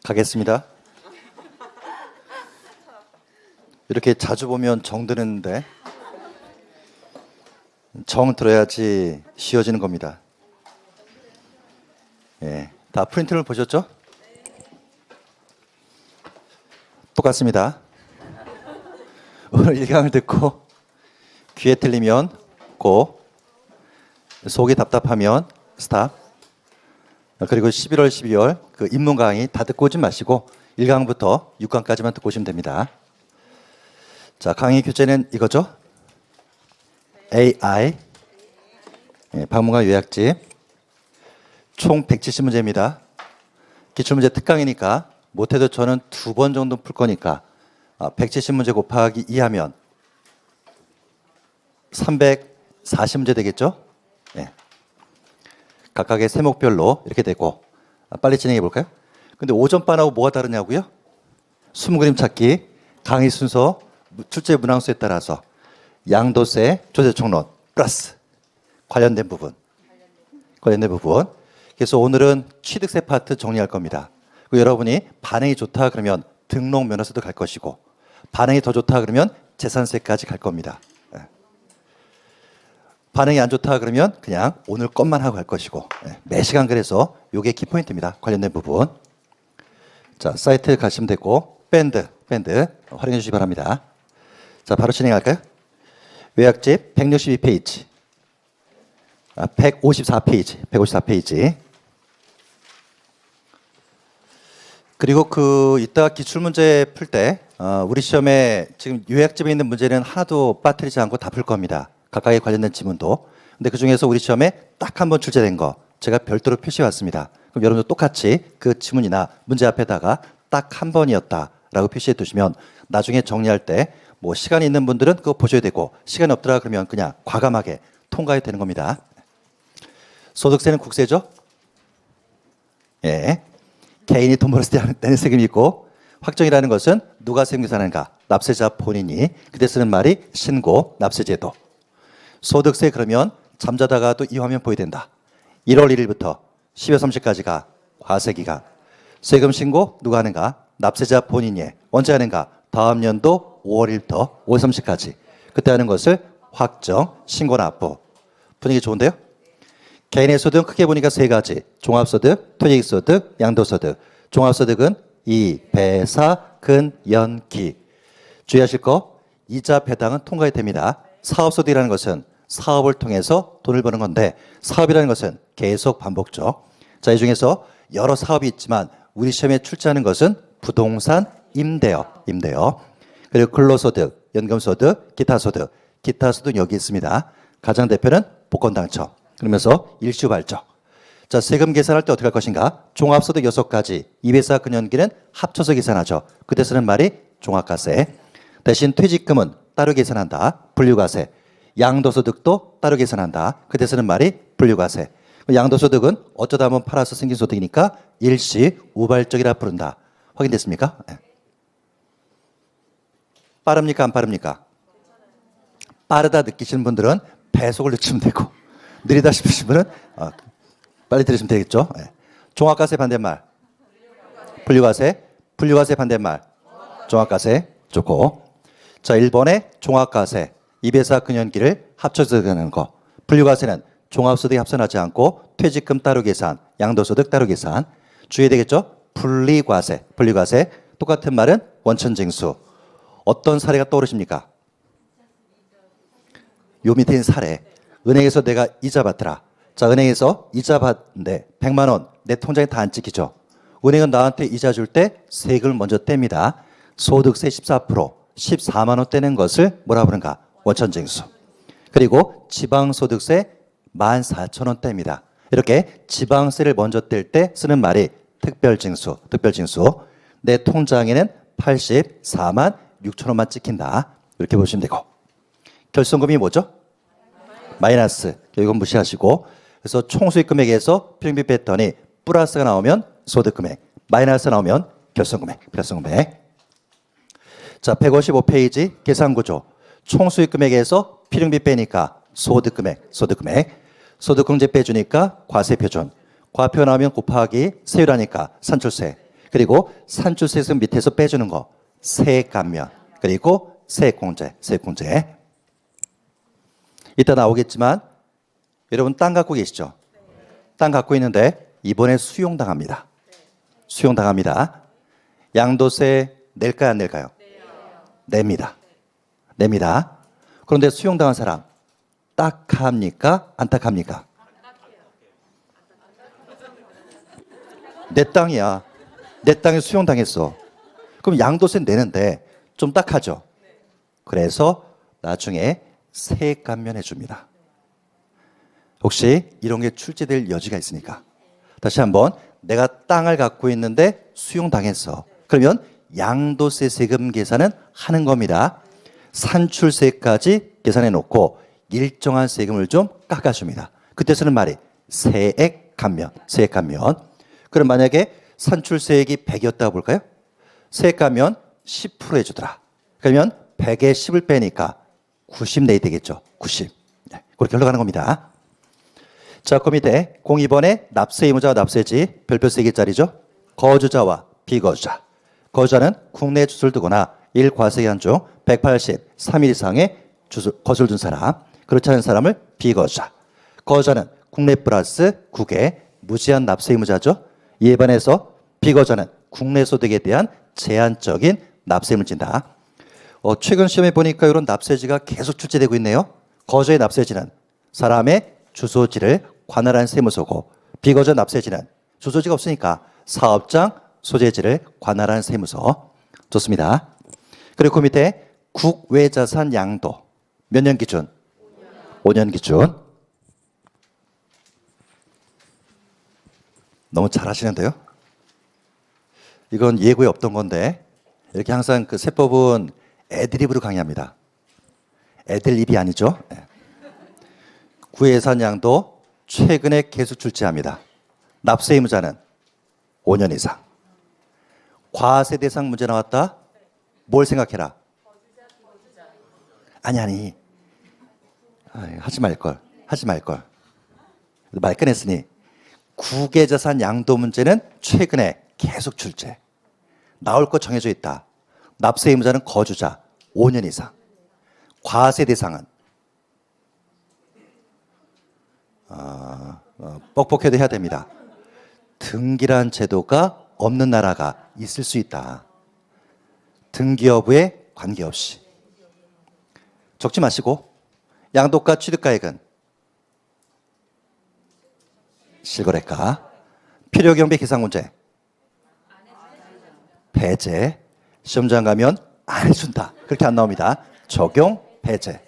가겠습니다. 이렇게 자주 보면 정 드는데 정 들어야지 쉬워지는 겁니다. 예, 다 프린트를 보셨죠? 똑같습니다. 오늘 1강을 듣고 귀에 들리면 고, 속이 답답하면 스탑. 그리고 11월, 12월 그 입문 강의 다 듣고 오지 마시고 1강부터 6강까지만 듣고 오시면 됩니다. 자, 강의 교재는 이거죠. AI 방문가 요약집 총 170문제입니다. 기출문제 특강이니까 못해도 저는 2번 정도 풀 거니까 170문제 곱하기 2하면 340문제 되겠죠? 네. 각각의 세목별로 이렇게 되고 빨리 진행해 볼까요? 근데 오전반하고 뭐가 다르냐고요? 숨은 그림 찾기, 강의 순서, 출제 문항수에 따라서 양도세, 조세총론 플러스 관련된 부분. 그래서 오늘은 취득세 파트 정리할 겁니다. 그리고 여러분이 반응이 좋다 그러면 등록 면허세도 갈 것이고 반응이 더 좋다 그러면 재산세까지 갈 겁니다. 반응이 안 좋다 그러면 그냥 오늘 것만 하고 갈 것이고 매 시간 그래서 이게 키포인트입니다. 관련된 부분. 자, 사이트 가시면 되고 밴드 활용해 주시기 바랍니다. 자, 바로 진행할까요? 요약집 162페이지 154페이지 그리고 이따 기출문제 풀 때 우리 시험에 지금 요약집에 있는 문제는 하나도 빠뜨리지 않고 다 풀 겁니다. 각각에 관련된 지문도. 근데 그중에서 우리 시험에 딱 한 번 출제된 거 제가 별도로 표시해 왔습니다. 그럼 여러분도 똑같이 그 지문이나 문제 앞에다가 딱 한 번이었다라고 표시해 두시면 나중에 정리할 때 뭐 시간이 있는 분들은 그거 보셔야 되고 시간이 없더라 그러면 그냥 과감하게 통과해도 되는 겁니다. 소득세는 국세죠? 예. 개인이 돈 벌었을 때 내는 세금이 있고 확정이라는 것은 누가 세금 계산하는가? 납세자 본인이. 그때 쓰는 말이 신고, 납세제도. 소득세 그러면 잠자다가도 이 화면 보여야 된다. 1월 1일부터 12월 30일까지가 과세기간. 세금 신고 누가 하는가? 납세자 본인이. 언제 하는가? 다음 연도 5월 1일부터 5월 30일까지. 그때 하는 것을 확정, 신고, 납부. 분위기 좋은데요? 개인의 소득은 크게 보니까 세 가지. 종합소득, 퇴직소득, 양도소득. 종합소득은 이, 배사, 근, 연, 기. 주의하실 거 이자 배당은 통과해야 됩니다. 사업소득이라는 것은 사업을 통해서 돈을 버는 건데 사업이라는 것은 계속 반복죠. 자, 이 중에서 여러 사업이 있지만 우리 시험에 출제하는 것은 부동산 임대업. 그리고 근로소득, 연금소득, 기타소득. 기타소득 여기 있습니다. 가장 대표는 복권당첨. 그러면서 일시발적. 자, 세금 계산할 때 어떻게 할 것인가? 종합소득 6가지, 이배사 근연기는 합쳐서 계산하죠. 그때 쓰는 말이 종합과세. 대신 퇴직금은 따로 계산한다. 분류과세. 양도소득도 따로 계산한다. 그때 쓰는 말이 분류과세. 양도소득은 어쩌다 한번 팔아서 생긴 소득이니까 일시 우발적이라 부른다. 확인됐습니까? 네. 빠릅니까? 안 빠릅니까? 빠르다 느끼시는 분들은 배속을 늦추면 되고 느리다 싶으신 분은 빨리 들으시면 되겠죠. 네. 종합과세 반대말 분류과세. 분류과세 반대말 종합과세. 좋고. 자, 1번에 종합과세 이배사 근연기를 합쳐서 계산하는 거. 분류과세는 종합소득이 합산하지 않고 퇴직금 따로 계산, 양도소득 따로 계산. 주의해야 되겠죠. 분리과세 똑같은 말은 원천징수. 어떤 사례가 떠오르십니까? 요 밑에 있는 사례. 은행에서 내가 이자 받더라. 자, 은행에서 이자 받는데 100만 원 내 통장에 다 안 찍히죠. 은행은 나한테 이자 줄 때 세금을 먼저 뗍니다. 소득세 14%, 14만 원 떼는 것을 뭐라 부른가? 원천징수. 그리고 지방소득세 14,000원 뗍니다. 이렇게 지방세를 먼저 뗄 때 쓰는 말이 특별징수. 내 통장에는 84만 6천 원만 찍힌다. 이렇게 보시면 되고. 결손금이 뭐죠? 마이너스. 이건 무시하시고. 그래서 총수익 금액에서 필요비 뺐더니 플러스가 나오면 소득금액, 마이너스가 나오면 결손금액. 자, 155페이지 계산구조. 총수익 금액에서 필요비 빼니까 소득금액. 소득공제 빼주니까 과세표준. 과표 나오면 곱하기 세율하니까 산출세. 그리고 산출세에서 밑에서 빼주는 거 세액감면, 그리고 세액공제. 이따 나오겠지만 여러분 땅 갖고 계시죠? 땅 갖고 있는데 이번에 수용당합니다. 수용당합니다. 양도세 낼까요, 안 낼까요? 냅니다. 그런데 수용당한 사람 딱합니까? 안딱합니까? 내 땅이야. 내 땅에 수용당했어. 그럼 양도세 내는데 좀 딱하죠? 그래서 나중에 세액 감면해 줍니다. 혹시 이런 게 출제될 여지가 있으니까 다시 한번, 내가 땅을 갖고 있는데 수용당했어. 그러면 양도세 세금 계산은 하는 겁니다. 산출세까지 계산해 놓고 일정한 세금을 좀 깎아줍니다. 그때 쓰는 말이 세액 감면. 그럼 만약에 산출세액이 100이었다고 볼까요? 세액 감면 10% 해주더라. 그러면 100에 10을 빼니까 90 내야 되겠죠. 90. 네, 그렇게 흘러가는 겁니다. 자, 그 밑에 02번에 납세 의무자와 납세지 별표 3개짜리죠. 거주자와 비거주자. 거주자는 국내에 주소를 두거나 1과세기간 중 183일 이상의 거주를 둔 사람. 그렇지 않은 사람을 비거주자. 거주자는 국내 플러스 국외 무제한 납세 의무자죠. 이에 반해서 비거주자는 국내 소득에 대한 제한적인 납세임을 진다. 최근 시험에 보니까 이런 납세지가 계속 출제되고 있네요. 거주의 납세지는 사람의 주소지를 관할한 세무서고, 비거주 납세지는 주소지가 없으니까 사업장 소재지를 관할한 세무서. 좋습니다. 그리고 그 밑에 국외자산 양도 몇 년 기준? 5년 기준. 너무 잘하시는데요. 이건 예고에 없던 건데 이렇게 항상 그 세법은 애드립으로 강의합니다. 애들립이 아니죠. 국외예산 양도 최근에 계속 출제합니다. 납세 의무자는 5년 이상. 과세 대상 문제 나왔다? 뭘 생각해라? 아니. 하지 말걸. 말 꺼냈으니 국외자산 양도 문제는 최근에 계속 출제. 나올 거 정해져 있다. 납세 의무자는 거주자 5년 이상. 과세 대상은 뻑뻑해도 해야 됩니다. 등기란 제도가 없는 나라가 있을 수 있다. 등기 여부에 관계없이. 적지 마시고, 양도가 취득가액은 실거래가, 필요경비 계산 문제, 배제. 시험장 가면 안 해준다. 그렇게 안 나옵니다. 적용, 배제.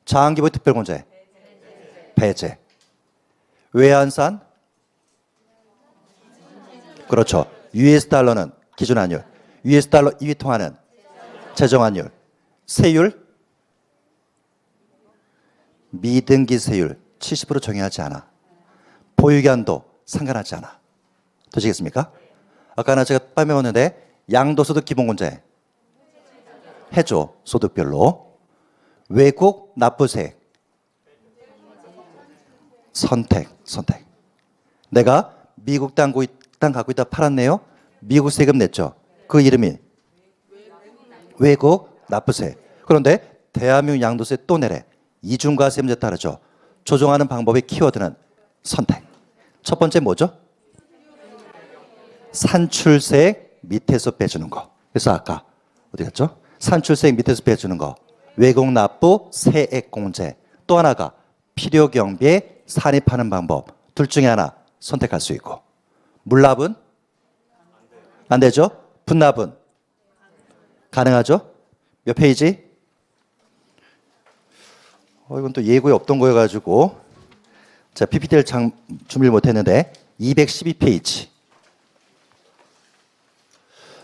장기보유 특별공제, 배제. 외환산, 그렇죠. US 달러는 기준 환율, US 달러 2위 통화는 재정 환율. 세율, 미등기 세율 70% 정의하지 않아. 보유기한도 상관하지 않아. 되시겠습니까? 아까 나 제가 빠매웠는데 양도소득 기본공제 해줘. 소득별로. 외국 납부세 선택. 내가 미국 땅 갖고 있다 팔았네요. 미국 세금 냈죠. 그 이름이 외국 납부세. 그런데 대한민국 양도세 또 내래. 이중과세 문제 따르죠. 조정하는 방법의 키워드는 선택. 첫 번째 뭐죠? 산출세액 밑에서 빼주는 거. 그래서 아까 어디 갔죠? 산출세액 밑에서 빼주는 거. 외국 납부 세액공제. 또 하나가 필요경비에 산입하는 방법. 둘 중에 하나 선택할 수 있고. 물납은 안 되죠? 분납은 가능하죠? 몇 페이지? 이건 또 예고에 없던 거여가지고 제가 PPT를 준비를 못했는데 212페이지.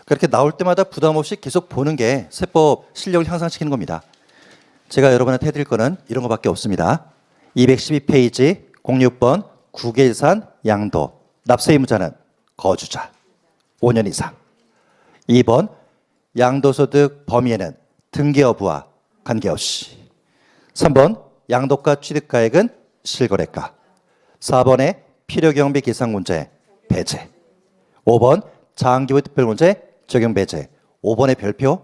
그렇게 나올 때마다 부담 없이 계속 보는 게 세법 실력을 향상시키는 겁니다. 제가 여러분한테 해드릴 거는 이런 거밖에 없습니다. 212페이지 06번 국외예산 양도. 납세 의무자는 거주자 5년 이상. 2번 양도소득 범위에는 등기 여부와 관계없이. 3번 양도가 취득가액은 실거래가. 4번에 필요경비 계산 문제 배제. 5번 장기부 특별문제 적용 배제. 5번의 별표.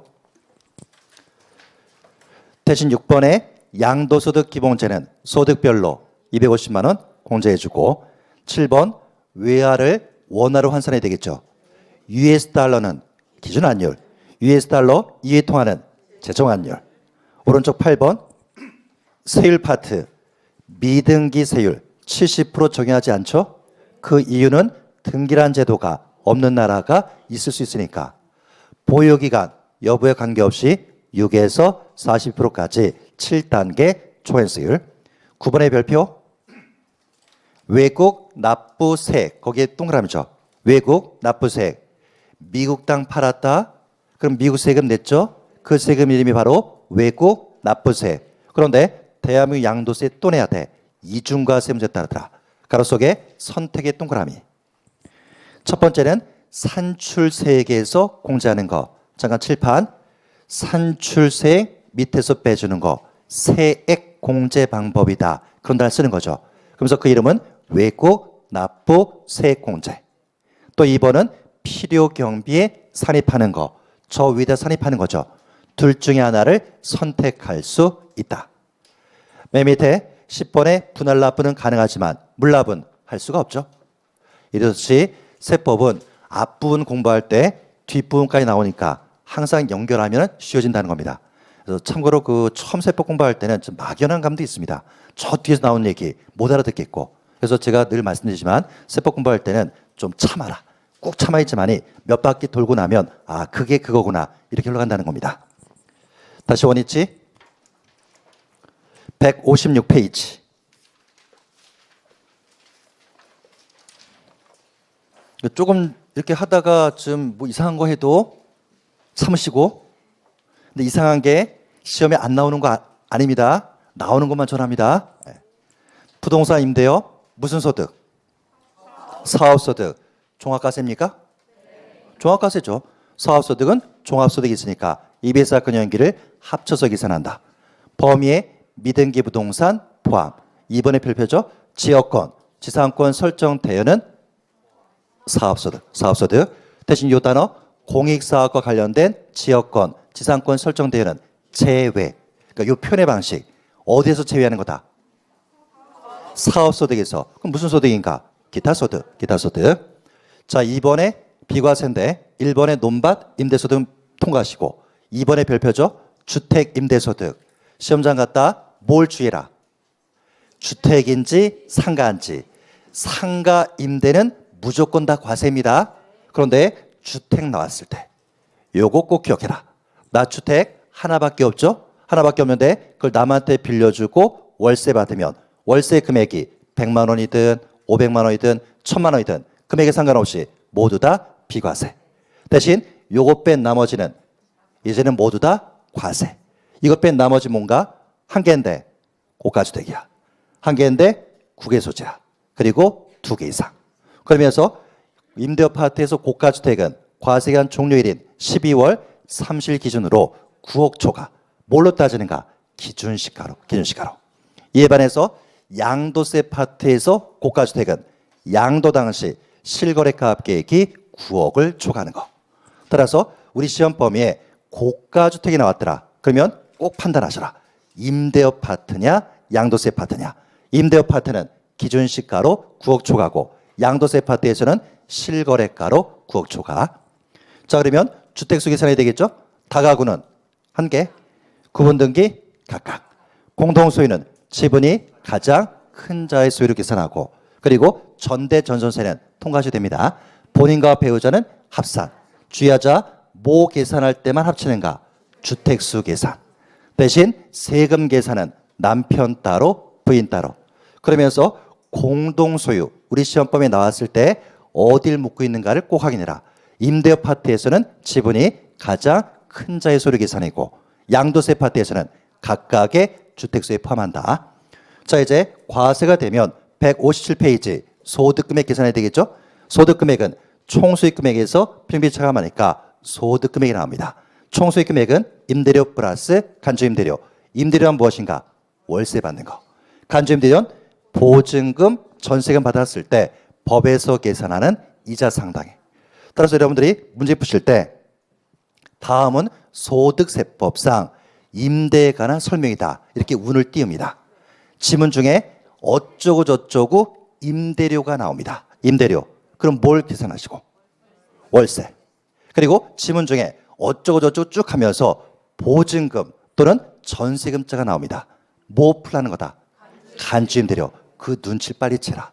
대신 6번의 양도소득 기본제는 소득별로 250만 원 공제해주고 7번 외화를 원화로 환산해야 되겠죠. US 달러는 기준 환율, US 달러 이해 통화는 제정 환율. 오른쪽 8번 세율 파트 미등기 세율 70% 적용하지 않죠? 그 이유는 등기란 제도가 없는 나라가 있을 수 있으니까. 보유기간 여부에 관계없이 6에서 40%까지 7단계 초현수율. 9번의 별표 외국 납부세 거기에 동그라미죠. 외국 납부세 미국 땅 팔았다. 그럼 미국 세금 냈죠. 그 세금 이름이 바로 외국 납부세. 그런데 대한민국 양도세 또 내야 돼. 이중과세 문제 따르더라. 가로 속에 선택의 동그라미. 첫 번째는 산출세액에서 공제하는 거. 잠깐 칠판. 산출세액 밑에서 빼주는 거. 세액 공제 방법이다. 그런 단어를 쓰는 거죠. 그러면서 그 이름은 외국 납부 세액 공제. 또 2번은 필요 경비에 산입하는 거. 저 위에다 산입하는 거죠. 둘 중에 하나를 선택할 수 있다. 맨 밑에 10번에 분할 납부는 가능하지만 물납은 할 수가 없죠. 이렇듯이 세법은 앞부분 공부할 때 뒷부분까지 나오니까 항상 연결하면 쉬워진다는 겁니다. 그래서 참고로 그 처음 세법 공부할 때는 좀 막연한 감도 있습니다. 저 뒤에서 나오는 얘기 못 알아듣겠고. 그래서 제가 늘 말씀드리지만 세법 공부할 때는 좀 참아라. 꾹 참아있지만이 몇 바퀴 돌고 나면 아 그게 그거구나 이렇게 흘러간다는 겁니다. 다시 원위치 156페이지. 조금 이렇게 하다가 좀 뭐 이상한 거 해도 참으시고. 근데 이상한 게 시험에 안 나오는 거 아닙니다. 나오는 것만 전합니다. 부동산 임대요. 무슨 소득? 사업소득. 종합과세입니까? 종합과세죠. 사업소득은 종합소득이 있으니까 EBS사건 연기를 합쳐서 계산한다. 범위에 미등기 부동산 포함. 2번의 별표죠. 지역권, 지상권 설정 대여는 사업소득. 사업소득. 대신 이 단어 공익사업과 관련된 지역권, 지상권 설정 대여는 제외. 그러니까 이 표현의 방식 어디에서 제외하는 거다? 사업소득에서. 그럼 무슨 소득인가? 기타소득. 기타소득. 자, 2번에 비과세인데 1번에 논밭 임대소득 통과하시고 2번에 별표죠. 주택 임대소득. 시험장 갔다 뭘 주의해라. 주택인지 상가인지. 상가 임대는 무조건 다 과세입니다. 그런데 주택 나왔을 때 요거 꼭 기억해라. 나 주택 하나밖에 없죠. 하나밖에 없는데 그걸 남한테 빌려주고 월세 받으면 월세 금액이 100만 원이든 500만 원이든 1000만 원이든 금액에 상관없이 모두 다 비과세. 대신 요거 뺀 나머지는 이제는 모두 다 과세. 이거 뺀 나머지 뭔가 한 개인데 고가주택이야. 한 개인데 국외소지야. 그리고 2개 이상. 그러면서 임대업 파트에서 고가주택은 과세기한 종료일인 12월 30일 기준으로 9억 초과. 뭘로 따지는가? 기준시가로. 기준시가로. 이에 반해서 양도세 파트에서 고가주택은 양도 당시 실거래가 합계액이 9억을 초과하는 거. 따라서 우리 시험 범위에 고가주택이 나왔더라. 그러면 꼭 판단하셔라. 임대업 파트냐 양도세 파트냐. 임대업 파트는 기준시가로 9억 초과고 양도세 파트에서는 실거래가로 9억 초과. 자, 그러면 주택수 계산해야 되겠죠? 다가구는 한 개, 구분등기 각각. 공동소유는 지분이 가장 큰 자의 소유를 계산하고 그리고 전대 전선세는 통과하셔야 됩니다. 본인과 배우자는 합산. 주의하자 뭐 계산할 때만 합치는가? 주택수 계산. 대신 세금 계산은 남편 따로 부인 따로. 그러면서 공동소유 우리 시험범위에 나왔을 때 어딜 묻고 있는가를 꼭 확인해라. 임대업 파트에서는 지분이 가장 큰 자의 소유 계산이고 양도세 파트에서는 각각의 주택수에 포함한다. 자, 이제 과세가 되면 157페이지 소득금액 계산해야 되겠죠? 소득금액은 총수익금액에서 평균 차감하니까 소득금액이 나옵니다. 총수익금액은 임대료 플러스 간주임대료. 임대료는 무엇인가? 월세 받는 거. 간주임대료는 보증금, 전세금 받았을 때 법에서 계산하는 이자 상당액. 따라서 여러분들이 문제 푸실 때 다음은 소득세법상 임대에 관한 설명이다. 이렇게 운을 띄웁니다. 지문 중에 어쩌고 저쩌고 임대료가 나옵니다. 임대료. 그럼 뭘 계산하시고? 월세. 그리고 지문 중에 어쩌고 저쩌고 쭉 하면서 보증금 또는 전세금자가 나옵니다. 뭐 풀라는 거다? 간주임대료. 그 눈치를 빨리 채라.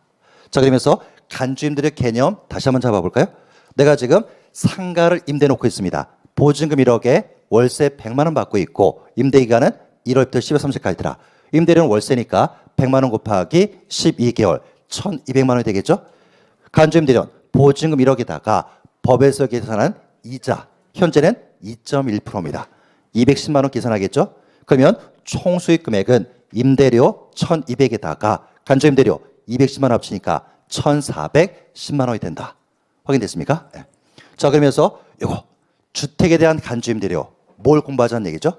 자, 그러면서 간주임대료 개념 다시 한번 잡아볼까요? 내가 지금 상가를 임대 놓고 있습니다. 보증금 1억에 월세 100만 원 받고 있고 임대기간은 1월부터 12월 30일까지더라. 임대료는 월세니까 100만 원 곱하기 12개월 1200만 원이 되겠죠? 간주임대료는 보증금 1억에다가 법에서 계산한 이자 현재는 2.1%입니다. 210만 원 계산하겠죠? 그러면 총 수익 금액은 임대료 1200에다가 간주임대료 210만 원 합치니까 1410만 원이 된다. 확인됐습니까? 네. 자, 그러면서 이거 주택에 대한 간주임대료 뭘 공부하자는 얘기죠?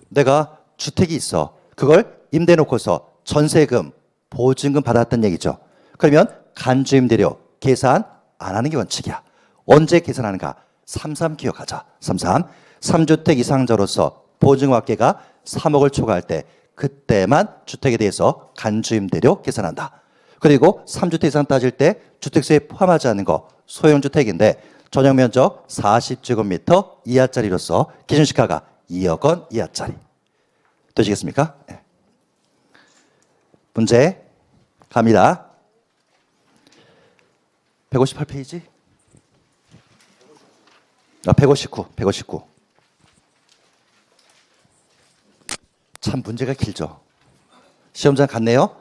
내가 주택이 있어. 그걸 임대 놓고서 전세금, 보증금 받았던 얘기죠. 그러면 간주임대료 계산 안 하는 게 원칙이야. 언제 계산하는가? 33 기억하자. 33. 3주택 이상자로서 보증학계가 3억을 초과할 때 그때만 주택에 대해서 간주임대료 계산한다. 그리고 3주택 이상 따질 때 주택세에 포함하지 않는 거 소형주택인데 전용면적 40제곱미터 이하짜리로서 기준시가가 2억 원 이하짜리. 되시겠습니까? 네. 문제 갑니다. 158페이지. 159. 참 문제가 길죠. 시험장 갔네요.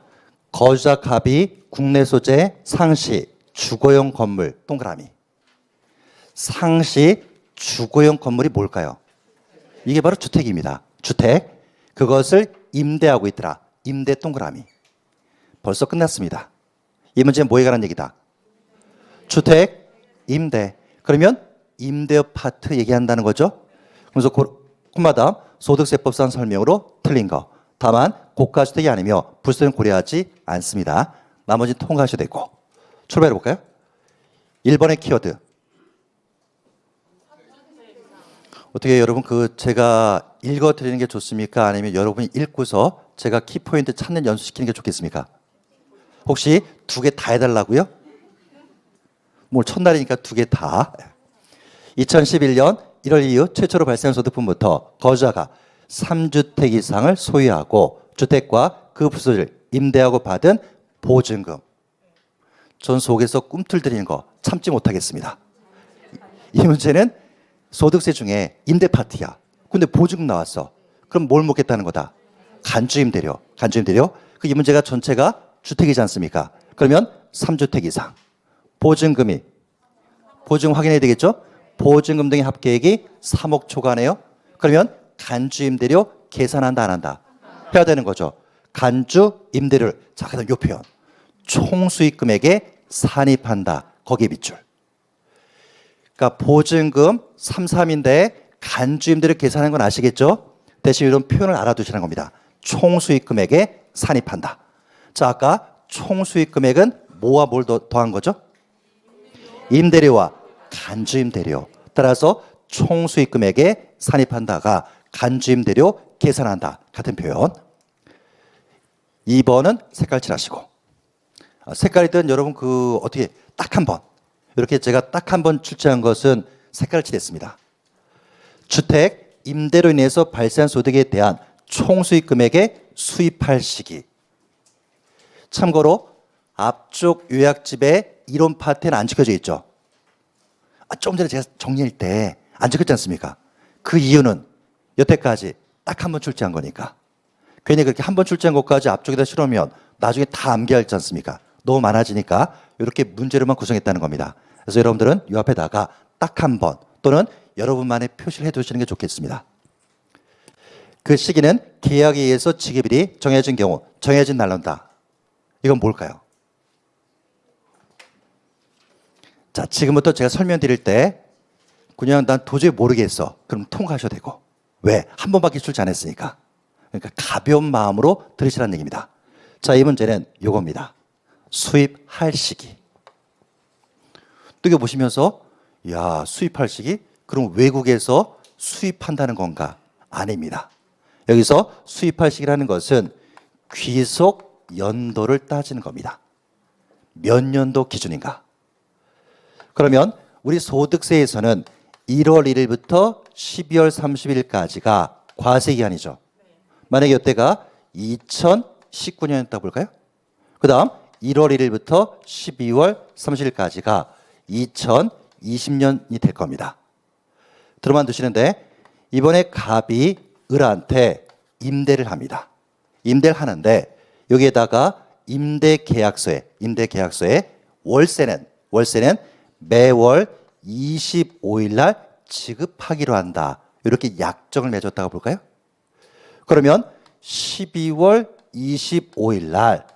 거주자 갑이 국내 소재 상시 주거용 건물 동그라미. 상시 주거용 건물이 뭘까요? 이게 바로 주택입니다. 주택. 그것을 임대하고 있더라. 임대 동그라미. 벌써 끝났습니다. 이 문제는 뭐에 관한 얘기다? 주택, 임대. 그러면 임대업 파트 얘기한다는 거죠. 그래서 콤마다음 소득세법상 설명으로 틀린 거. 다만 고가주택이 아니며 불소는 고려하지 않습니다. 나머지는 통과하셔도 되고. 출발해 볼까요? 1번의 키워드. 어떻게 여러분 제가 읽어드리는 게 좋습니까? 아니면 여러분이 읽고서 제가 키포인트 찾는 연습시키는 게 좋겠습니까? 혹시 두 개 다 해달라고요? 뭐 첫날이니까 두 개 다. 2011년 1월 이후 최초로 발생한 소득분부터 거주자가 3주택 이상을 소유하고 주택과 그 부수를 임대하고 받은 보증금. 전 속에서 꿈틀거리는 거 참지 못하겠습니다. 이 문제는 소득세 중에 임대 파트야. 근데 보증금 나왔어. 그럼 뭘 묻겠다는 거다? 간주임대료. 이 문제가 전체가 주택이지 않습니까? 그러면 3주택 이상. 보증금 확인해야 되겠죠? 보증금 등의 합계액이 3억 초과네요. 그러면 간주임대료 계산한다 안 한다? 해야 되는 거죠. 간주임대료를 자, 그다음 요 표현. 총수익금액에 산입한다. 거기에 밑줄. 그러니까 보증금 33인데 간주임대료 계산하는 건 아시겠죠? 대신 이런 표현을 알아두시는 겁니다. 총수익금액에 산입한다. 자, 아까 총수익금액은 뭐와 뭘 더한 거죠? 임대료와 간주임대료. 따라서 총수익금액에 산입한다가 간주임대료 계산한다. 같은 표현. 2번은 색깔 칠하시고. 색깔이든 여러분 어떻게 딱 한 번. 이렇게 제가 딱 한 번 출제한 것은 색깔을 칠했습니다. 주택 임대로 인해서 발생한 소득에 대한 총수익 금액의 수입할 시기. 참고로 앞쪽 요약집에 이론 파트는 안 적혀져 있죠. 조금 전에 제가 정리할 때 안 적혔지 않습니까? 그 이유는 여태까지 딱 한 번 출제한 거니까. 괜히 그렇게 한 번 출제한 것까지 앞쪽에다 실으면 나중에 다 암기하지 않습니까? 너무 많아지니까 이렇게 문제로만 구성했다는 겁니다. 그래서 여러분들은 이 앞에다가 딱 한 번 또는 여러분만의 표시를 해두시는 게 좋겠습니다. 그 시기는 계약에 의해서 지급일이 정해진 경우 정해진 날로다. 이건 뭘까요? 자, 지금부터 제가 설명드릴 때 그냥 난 도저히 모르겠어. 그럼 통과하셔도 되고. 왜? 한 번밖에 출제 안 했으니까. 그러니까 가벼운 마음으로 들으시라는 얘기입니다. 자, 이 문제는 요겁니다. 수입할 시기. 눈여보시면서 야, 수입할 시기? 그럼 외국에서 수입한다는 건가? 아닙니다. 여기서 수입할 시기라는 것은 귀속 연도를 따지는 겁니다. 몇 년도 기준인가? 그러면 우리 소득세에서는 1월 1일부터 12월 30일까지가 과세 기간이죠. 만약에 이때가 2019년이었다고 볼까요? 그 다음 1월 1일부터 12월 30일까지가 2020년이 될 겁니다. 들어만 두시는데 이번에 갑이 을한테 임대를 합니다. 임대를 하는데 여기에다가 임대계약서에 월세는 매월 25일 날 지급하기로 한다. 이렇게 약정을 맺었다고 볼까요? 그러면 12월 25일 날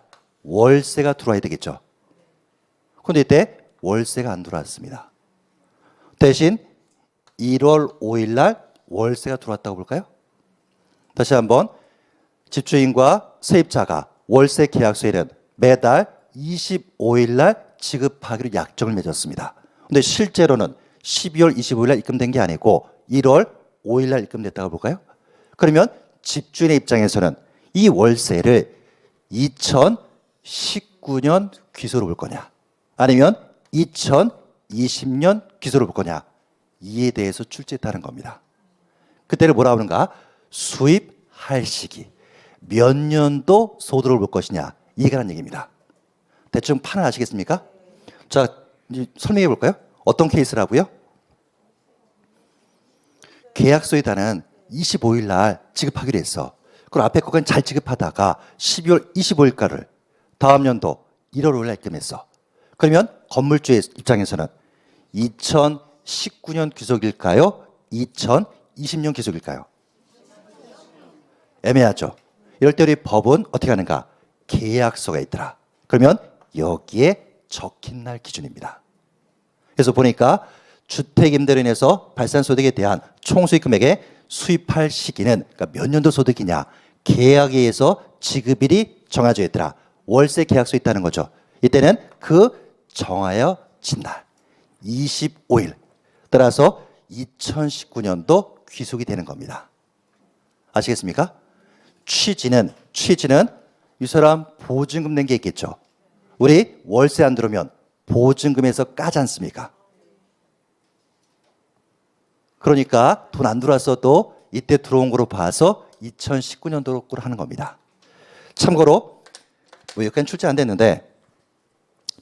월세가 들어와야 되겠죠. 그런데 이때 월세가 안 들어왔습니다. 대신 1월 5일 날 월세가 들어왔다고 볼까요? 다시 한번 집주인과 세입자가 월세 계약서에는 매달 25일 날 지급하기로 약정을 맺었습니다. 근데 실제로는 12월 25일 날 입금된 게 아니고 1월 5일 날 입금됐다고 볼까요? 그러면 집주인의 입장에서는 이 월세를 2019년 귀소로 볼 거냐 아니면 2020년 귀소로 볼 거냐 이에 대해서 출제했다는 겁니다. 그때를 뭐라 하는가? 수입할 시기 몇 년도 소득을 볼 것이냐 이해가 가는 얘기입니다. 대충 판을 아시겠습니까? 자, 이제 설명해 볼까요? 어떤 케이스라고요? 계약서에다는 25일 날 지급하기로 했어. 그럼 앞에 거까지 잘 지급하다가 12월 25일가를 다음 연도 1월 5일 날 입금했어. 그러면 건물주의 입장에서는 2019년 귀속일까요? 2020년 귀속일까요? 애매하죠. 이럴 때 우리 법은 어떻게 하는가? 계약서가 있더라. 그러면 여기에 적힌 날 기준입니다. 그래서 보니까 주택임대로 인해서 발생한 소득에 대한 총수익 금액의 수입할 시기는 그러니까 몇 년도 소득이냐 계약에 의해서 지급일이 정해져 있더라. 월세 계약서 있다는 거죠. 이때는 그 정하여진 날 25일 따라서 2019년도 귀속이 되는 겁니다. 아시겠습니까? 취지는 이 사람 보증금 낸 게 있겠죠. 우리 월세 안 들어오면 보증금에서 까지 않습니까? 그러니까 돈 안 들어왔어도 이때 들어온 거로 봐서 2019년도로 하는 겁니다. 참고로 뭐 여기까지 출제 안 됐는데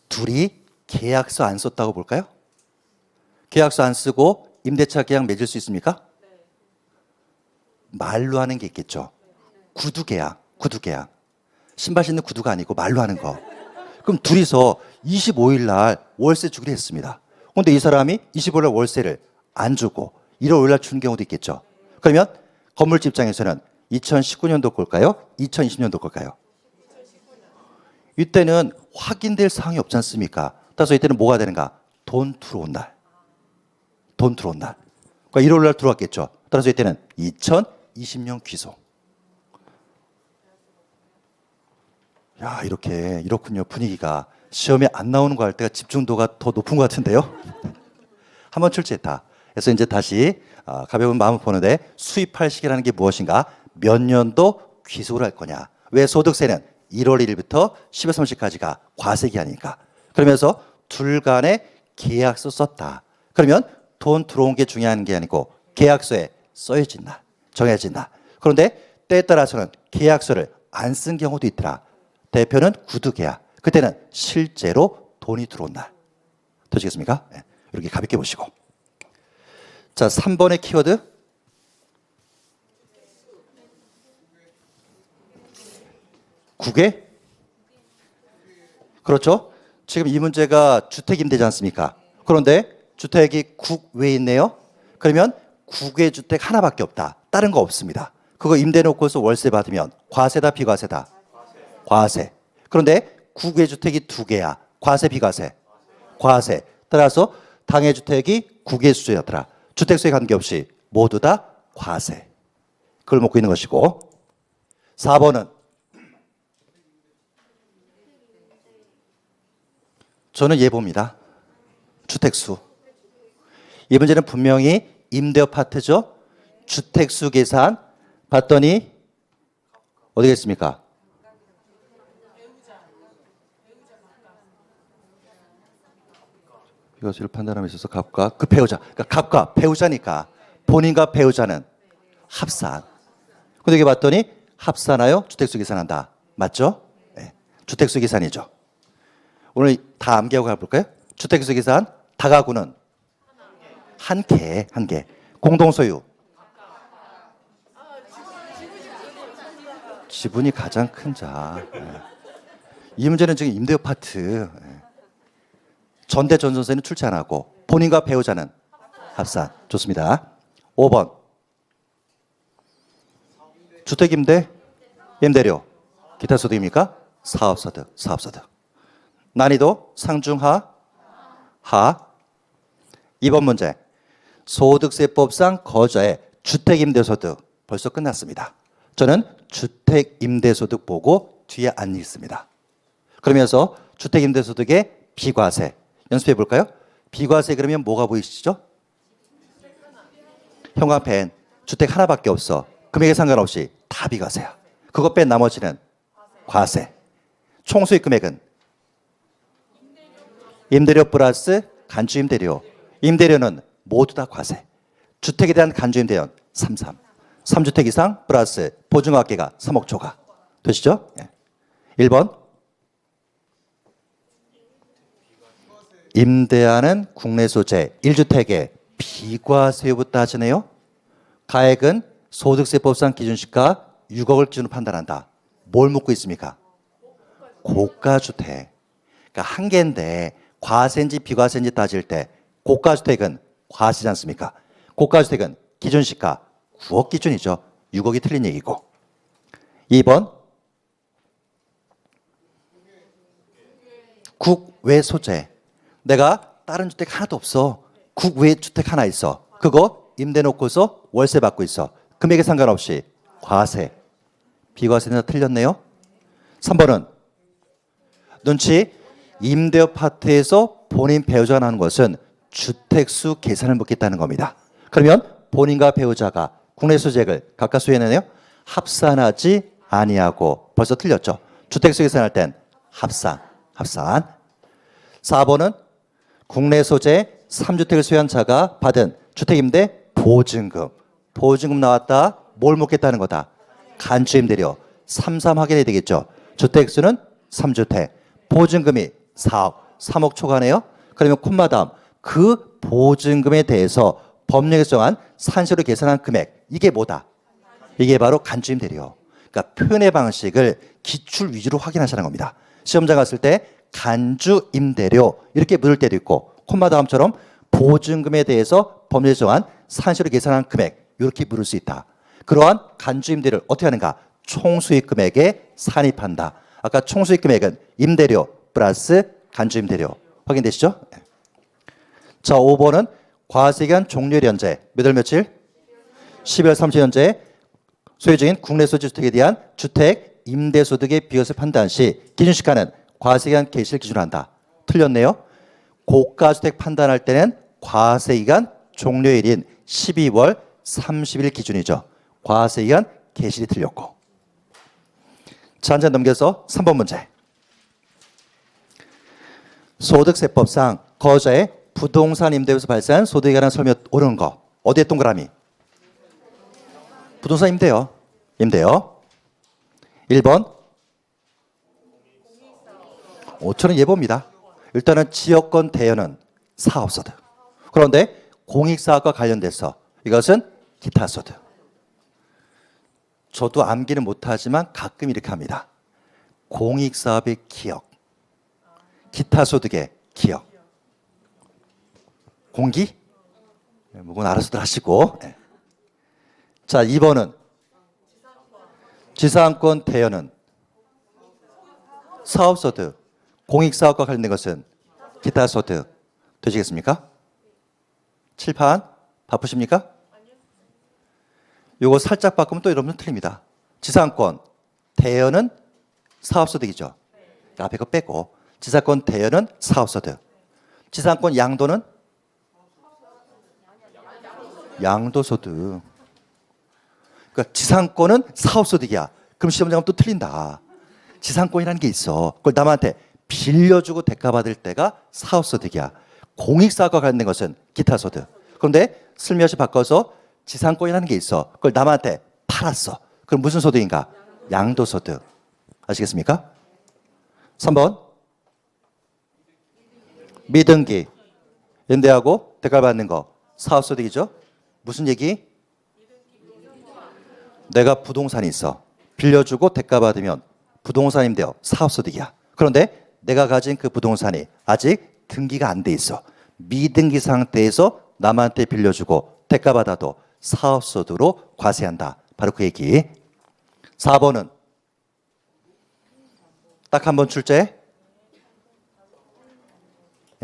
둘이 계약서 안 썼다고 볼까요? 계약서 안 쓰고 임대차 계약 맺을 수 있습니까? 말로 하는 게 있겠죠. 구두 계약. 신발 신는 구두가 아니고 말로 하는 거. 그럼 둘이서 25일 날 월세 주기로 했습니다. 그런데 이 사람이 25일 날 월세를 안 주고 1월 5일 날 주는 경우도 있겠죠. 그러면 건물주 입장에서는 2019년도 걸까요? 2020년도 걸까요? 이때는 확인될 사항이 없지 않습니까? 따라서 이때는 뭐가 되는가? 돈 들어온 날. 그러니까 1월 날 들어왔겠죠. 따라서 이때는 2020년 귀속. 야, 이렇군요. 분위기가. 시험에 안 나오는 거 할 때가 집중도가 더 높은 것 같은데요. 한번 출제했다. 그래서 이제 다시 가벼운 마음을 보는데 수입할 시기라는 게 무엇인가? 몇 년도 귀속을 할 거냐? 왜 소득세는 1월 1일부터 12월 30일까지가 과세기간이니까. 그러면서 둘 간에 계약서 썼다. 그러면 돈 들어온 게 중요한 게 아니고 계약서에 써여진 날, 정해진 날. 그런데 때에 따라서는 계약서를 안 쓴 경우도 있더라. 대표는 구두계약. 그때는 실제로 돈이 들어온 날. 되시겠습니까? 네. 이렇게 가볍게 보시고. 자, 3번의 키워드. 국외? 그렇죠. 지금 이 문제가 주택임대지 않습니까? 그런데 주택이 국외에 있네요. 그러면 국외 주택 하나밖에 없다. 다른 거 없습니다. 그거 임대 놓고서 월세 받으면 과세다 비과세다? 과세. 그런데 국외 주택이 두 개야. 과세 비과세? 과세. 따라서 당해 주택이 국외 수준이었더라. 주택수에 관계없이 모두 다 과세. 그걸 먹고 있는 것이고. 4번은 저는 예보입니다. 주택수. 이 문제는 분명히 임대 아파트죠. 주택수 계산 봤더니 어디 겠습니까? 이것을 판단함에 있어서 갑과 그 배우자. 그러니까 갑과 배우자니까 본인과 배우자는 합산. 근데 여기 봤더니 합산하여 주택수 계산한다. 맞죠? 네. 주택수 계산이죠. 오늘 다 암기하고 가볼까요? 주택수 계산 다가구는 한 개. 공동소유. 지분이 가장 큰 자. 네. 이 문제는 지금 임대 아파트. 네. 전대전선세는 출제 안 하고 본인과 배우자는 합산. 좋습니다. 5번. 주택임대, 임대료, 기타 소득입니까? 사업소득. 난이도 상중하, 하. 2번 문제. 소득세법상 거저의 주택임대소득. 벌써 끝났습니다. 저는 주택임대소득 보고 뒤에 안 읽습니다. 그러면서 주택임대소득의 비과세 연습해 볼까요? 비과세 그러면 뭐가 보이시죠? 형광펜. 주택 하나밖에 없어. 금액에 상관없이 다 비과세야. 그거 뺀 나머지는 과세. 총 수익 금액은 임대료 플러스 간주임대료. 임대료는 모두 다 과세. 주택에 대한 간주임대료는 3주택 이상 플러스 보증학계가 3억 초과. 되시죠? 1번. 임대하는 국내 소재 1주택의 비과세율부터 따지네요. 가액은 소득세법상 기준시가 6억을 기준으로 판단한다. 뭘 묻고 있습니까? 고가주택. 그러니까 한 개인데 과세인지 비과세인지 따질 때 고가주택은 과세지 않습니까? 고가주택은 기준시가 9억 기준이죠. 6억이 틀린 얘기고. 2번. 국외 소재. 내가 다른 주택 하나도 없어. 국외 주택 하나 있어. 그거 임대 놓고서 월세 받고 있어. 금액에 상관없이 과세. 비과세는 틀렸네요. 3번은 눈치. 임대 아파트에서 본인 배우자가 나는 것은 주택수 계산을 묻겠다는 겁니다. 그러면 본인과 배우자가 국내 소재액을 각각 소유해내네요. 합산하지 아니하고. 벌써 틀렸죠. 주택수 계산할 땐 합산. 4번은 국내 소재 3주택을 소유한 자가 받은 주택임대 보증금. 보증금 나왔다. 뭘 묻겠다는 거다? 간주임대료. 3 확인해야 되겠죠. 주택수는 3주택. 보증금이 4억. 3억 초과네요. 그러면 콤마 다음 그 보증금에 대해서 법령에서 정한 산시로 계산한 금액. 이게 뭐다? 이게 바로 간주임대료. 그러니까 표현의 방식을 기출 위주로 확인하시는 겁니다. 시험장 갔을 때 간주임대료 이렇게 물을 때도 있고 콤마 다음처럼 보증금에 대해서 법률에서 정한 산시로 계산한 금액 이렇게 물을 수 있다. 그러한 간주임대료를 어떻게 하는가? 총수익 금액에 산입한다. 아까 총수익 금액은 임대료 플러스 간주임대료. 확인되시죠? 자, 5번은 과세기간 종료일 현재 몇 월 며칠? 12월 30일 현재 소유 중인 국내 소재 주택에 대한 주택 임대소득의 비과세 판단 시 기준시가는 과세기간 개시를 기준으로 한다. 틀렸네요. 고가주택 판단할 때는 과세기간 종료일인 12월 30일 기준이죠. 과세기간 개시이 틀렸고. 자, 한 장 넘겨서 3번 문제. 소득세법상 거저의 부동산 임대에서 발생한 소득에 관한 설명 옳은 거. 어디에 동그라미? 부동산 임대요. 1번. 5천은 예보입니다. 일단은 지역권 대여는 사업소득. 그런데 공익사업과 관련돼서 이것은 기타소득. 저도 암기는 못하지만 가끔 이렇게 합니다. 공익사업의 기억, 기타소득의 기억. 공기? 그건 알아서들 하시고. 자, 2번은 지상권 대여는 사업소득. 공익사업과 관련된 것은 기타소득. 되시겠습니까? 칠판 바쁘십니까? 요거 살짝 바꾸면 또 여러분 틀립니다. 지상권 대여는 사업소득이죠. 앞에 거 빼고 지상권 대여는 사업소득. 지상권 양도는 양도소득. 그러니까 지상권은 사업소득이야. 그럼 시험장은 또 틀린다. 지상권이라는 게 있어. 그걸 남한테 빌려주고 대가받을 때가 사업소득이야. 공익사업과 관련된 것은 기타소득. 그런데 슬며시 바꿔서 지상권이라는 게 있어. 그걸 남한테 팔았어. 그럼 무슨 소득인가? 양도소득. 아시겠습니까? 3번. 미등기. 연대하고 대가를 받는 거. 사업소득이죠. 무슨 얘기? 내가 부동산이 있어. 빌려주고 대가 받으면 부동산임대요. 사업소득이야. 그런데 내가 가진 그 부동산이 아직 등기가 안 돼 있어. 미등기 상태에서 남한테 빌려주고 대가 받아도 사업소득으로 과세한다. 바로 그 얘기. 4번은 딱 한 번 출제.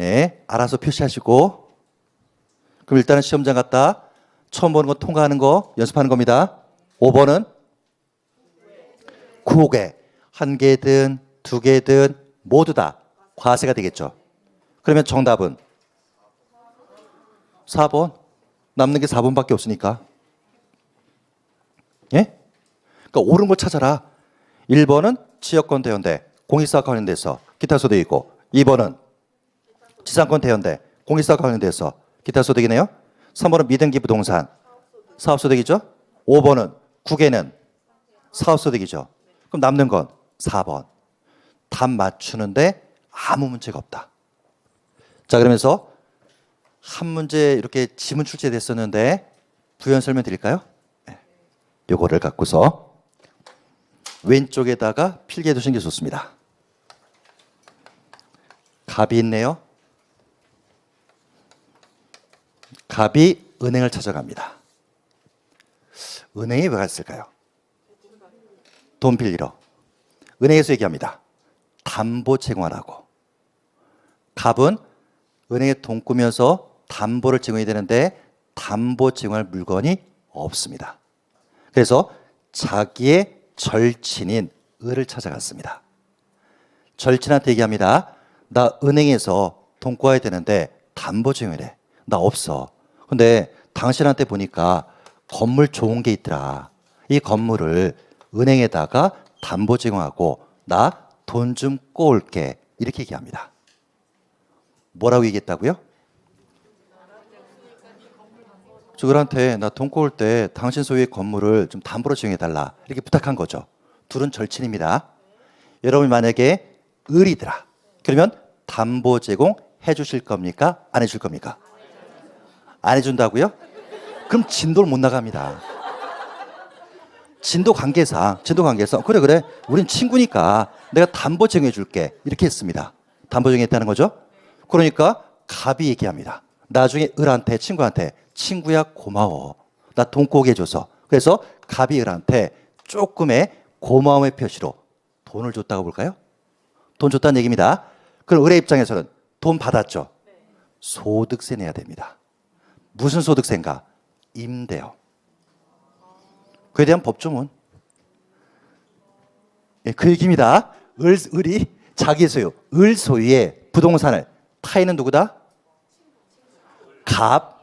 예, 알아서 표시하시고. 그럼 일단은 시험장 갔다 처음 보는 거 통과하는 거 연습하는 겁니다. 5번은 9개. 한 개든 두 개든 모두 다 과세가 되겠죠. 그러면 정답은 4번. 남는 게 4번밖에 없으니까. 예? 그러니까 옳은 거 찾아라. 1번은 지역권 대연대, 공익사업 관련돼서 기타 소득이 있고 2번은 지상권 대연대, 공익사업 관련돼서 기타 소득이네요. 3번은 미등기 부동산, 사업소득이죠. 5번은 9개는 사업소득이죠. 그럼 남는 건 4번. 답 맞추는데 아무 문제가 없다. 자, 그러면서 한 문제 이렇게 지문 출제됐었는데 부연 설명 드릴까요? 네. 요거를 갖고서 왼쪽에다가 필기해 두시는 게 좋습니다. 갑이 있네요. 갑이 은행을 찾아갑니다. 은행에 왜 갔을까요? 돈 빌리러. 은행에서 얘기합니다. 담보 제공하라고. 갑은 은행에 돈 꾸면서 담보를 제공해야 되는데 담보 제공할 물건이 없습니다. 그래서 자기의 절친인 을을 찾아갔습니다. 절친한테 얘기합니다. 나 은행에서 돈 구해야 되는데 담보 제공이래. 나 없어. 근데 당신한테 보니까 건물 좋은 게 있더라. 이 건물을 은행에다가 담보 제공하고 나 돈 좀 꼬올게. 이렇게 얘기합니다. 뭐라고 얘기했다고요? 저 을한테 나 돈 꼬을 때 당신 소유의 건물을 좀 담보로 제공해달라. 이렇게 부탁한 거죠. 둘은 절친입니다. 여러분이 만약에 을이더라. 그러면 담보 제공 해주실 겁니까? 안 해줄 겁니까? 안 해준다고요? 그럼 진도를 못 나갑니다. 진도 관계상 그래 우린 친구니까 내가 담보 제공해 줄게 이렇게 했습니다. 담보 제공했다는 거죠. 그러니까 갑이 얘기합니다. 나중에 을한테 친구한테 친구야 고마워. 나 돈 꼬게 해줘서. 그래서 갑이 을한테 조금의 고마움의 표시로 돈을 줬다고 볼까요? 돈 줬다는 얘기입니다. 그럼 을의 입장에서는 돈 받았죠. 소득세 내야 됩니다. 무슨 소득세인가? 임대요. 그에 대한 법조문. 예, 그 얘기입니다. 을이 자기 소유, 을 소유의 부동산을 타인은 누구다? 갑.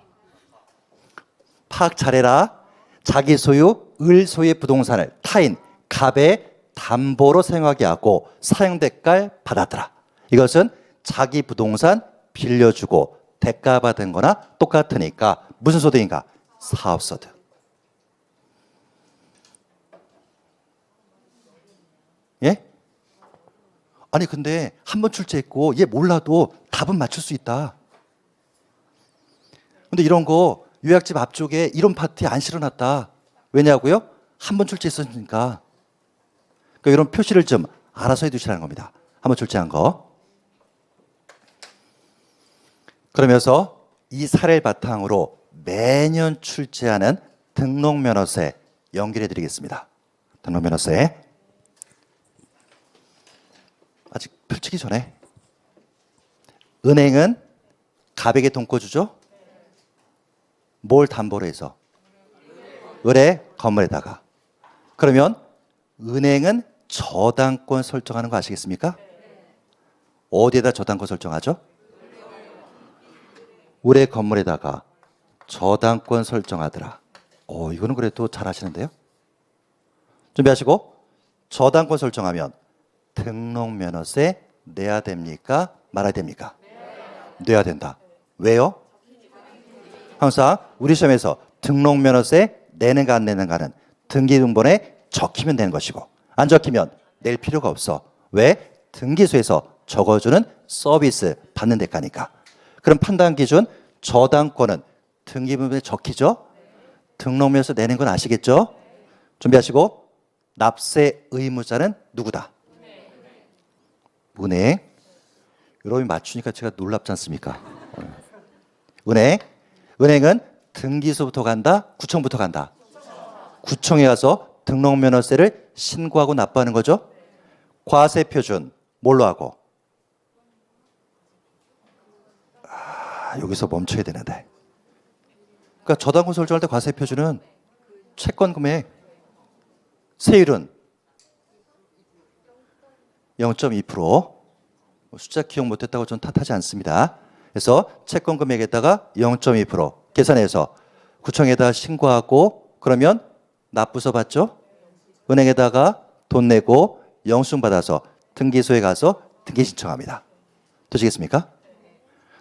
파악 잘해라. 자기 소유, 을 소유의 부동산을 타인, 갑의 담보로 사용하게 하고 사용대가를 받았더라. 이것은 자기 부동산 빌려주고 대가 받은 거나 똑같으니까 무슨 소득인가? 사업소득. 예? 아니 근데 한 번 출제했고 얘 몰라도 답은 맞출 수 있다. 근데 이런 거 요약집 앞쪽에 이런 파트에 안 실어놨다. 왜냐고요? 한 번 출제했으니까. 그러니까 이런 표시를 좀 알아서 해두시라는 겁니다. 한 번 출제한 거. 그러면서 이 사례를 바탕으로 매년 출제하는 등록면허세 연결해 드리겠습니다. 등록면허세. 아직 펼치기 전에 은행은 갑에게 돈 꿔주죠? 뭘 담보로 해서? 을의 건물에다가. 그러면 은행은 저당권 설정하는 거 아시겠습니까? 어디에다 저당권 설정하죠? 우리 건물에다가 저당권 설정하더라. 이거는 그래도 잘 하시는데요. 준비하시고 저당권 설정하면 등록면허세 내야 됩니까? 말아야 됩니까? 내야 된다. 왜요? 항상 우리 시험에서 등록면허세 내는가 안 내는가는 등기등본에 적히면 되는 것이고 안 적히면 낼 필요가 없어. 왜? 등기소에서 적어주는 서비스 받는 대가니까. 그럼 판단 기준 저당권은 등기부분에 적히죠? 등록면허세 내는 건 아시겠죠? 준비하시고 납세 의무자는 누구다? 은행. 여러분이 맞추니까 제가 놀랍지 않습니까? 은행. 은행은 등기소부터 간다? 구청부터 간다? 구청에 가서 등록면허세를 신고하고 납부하는 거죠? 과세표준 뭘로 하고? 여기서 멈춰야 되는데. 그러니까 저당권 설정할 때 과세표준은 채권 금액, 세율은 0.2%. 숫자 기억 못했다고 저는 탓하지 않습니다. 그래서 채권 금액에다가 0.2% 계산해서 구청에다 신고하고 그러면 납부서 받죠? 은행에다가 돈 내고 영수증 받아서 등기소에 가서 등기 신청합니다. 되시겠습니까?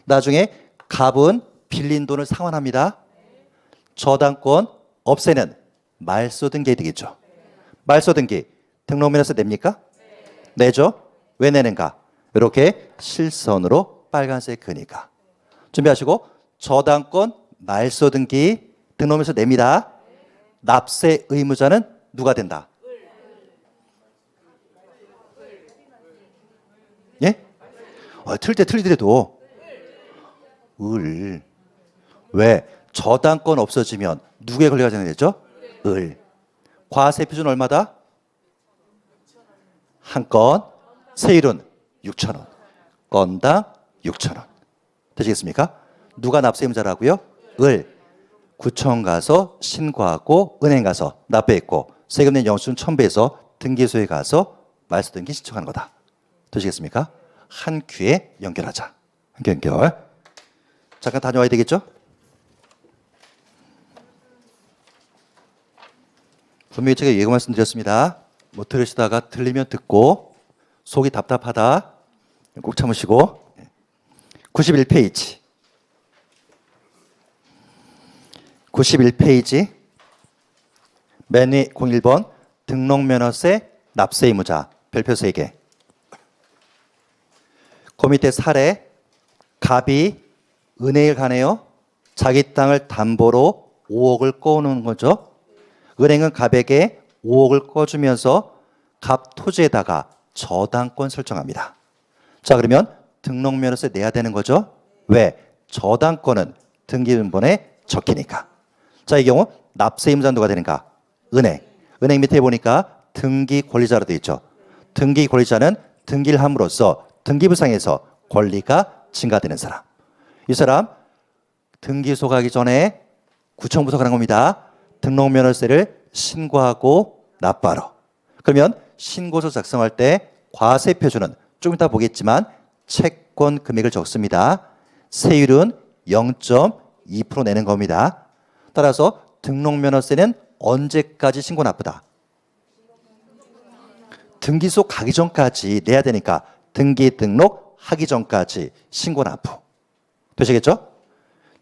나중에 갑은 빌린 돈을 상환합니다. 저당권 없애는 말소등기 되겠죠. 말소등기 등록면허세 냅니까? 내죠. 왜 내는가? 이렇게 실선으로 빨간색 그니까. 준비하시고 저당권 말소등기 등록면허세 냅니다. 납세 의무자는 누가 된다? 예? 틀 때 틀리더라도 을. 왜? 저당권 없어지면 누구에 권리가 정해졌죠? 을. 과세 표준 얼마다? 한 건 세율은 6,000원. 건당 6,000원. 되시겠습니까? 누가 납세 의무자라고요? 을. 구청 가서 신고하고 은행 가서 납부했고 세금 낸 영수증 첨부해서 등기소에 가서 말소등기 신청하는 거다. 되시겠습니까? 한 큐에 연결하자. 한 큐 연결. 잠깐 다녀와야 되겠죠? 분명히 제가 예고 말씀드렸습니다. 못 들으시다가 들리면 듣고 속이 답답하다. 꼭 참으시고 91페이지 91페이지 맨 위 01번 등록면허세 납세 의무자 별표 3개. 그 밑에 사례 갑이 은행을 가네요. 자기 땅을 담보로 5억을 꺼오는 거죠. 은행은 갑에게 5억을 꺼주면서 갑 토지에다가 저당권 설정합니다. 자, 그러면 등록면허세 내야 되는 거죠. 왜? 저당권은 등기등본에 적히니까. 자, 이 경우 납세 의무자는 누가 되는가? 은행. 은행 밑에 보니까 등기 권리자로 되어 있죠. 등기 권리자는 등기를 함으로써 등기부상에서 권리가 증가되는 사람. 이 사람 등기소 가기 전에 구청부터 가는 겁니다. 등록면허세를 신고하고 납부하러. 그러면 신고서 작성할 때 과세표준은 좀 이따 보겠지만 채권 금액을 적습니다. 세율은 0.2% 내는 겁니다. 따라서 등록면허세는 언제까지 신고 납부다? 등기소 가기 전까지 내야 되니까 등기 등록 하기 전까지 신고 납부. 되시겠죠?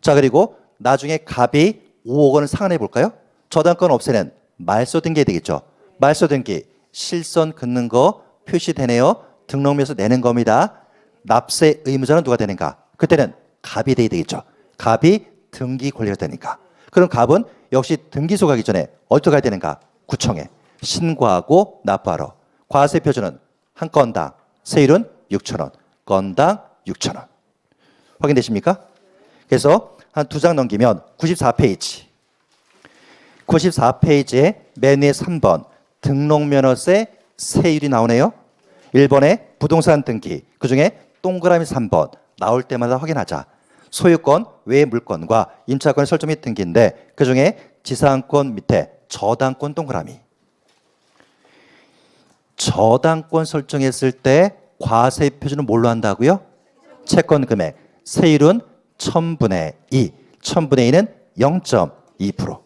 자, 그리고 나중에 갑이 5억 원을 상환해 볼까요? 저당권 없애는 말소등기 되겠죠. 말소등기 실선 긋는 거 표시되네요. 등록면허세 내는 겁니다. 납세 의무자는 누가 되는가? 그때는 갑이 돼야 되겠죠. 갑이 등기 권리가 되니까. 그럼 갑은 역시 등기소 가기 전에 어디로 가야 되는가? 구청에 신고하고 납부하러. 과세 표준은 한 건당 세율은 6,000원. 건당 6,000원. 확인되십니까? 그래서 한 두 장 넘기면 94페이지. 94페이지에 맨 위에 3번 등록면허세 세율이 나오네요. 1번에 부동산 등기, 그중에 동그라미 3번 나올 때마다 확인하자. 소유권 외 물건과 임차권의 설정 및 등기인데 그중에 지상권 밑에 저당권 동그라미. 저당권 설정했을 때 과세 표준은 뭘로 한다고요? 채권 금액. 세율은 1000분의 2. 1000분의 2는 0.2%.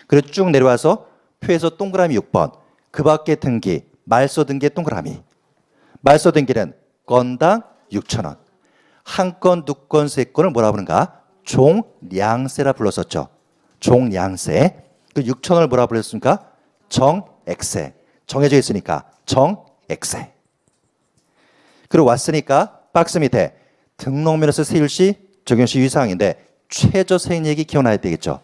그리고 쭉 내려와서 표에서 동그라미 6번. 그 밖에 등기, 말소 등기의 동그라미. 말소 등기는 건당 6,000원. 한 건, 두 건, 세 건을 뭐라 부르는가? 종량세라 불렀었죠. 종량세. 그 6,000원을 뭐라 불렀습니까? 정액세. 정해져 있으니까 정액세. 그리고 왔으니까 박스 밑에 등록면허세 세율시 적용시 유의사항인데 최저 세액액이 기억나야 되겠죠.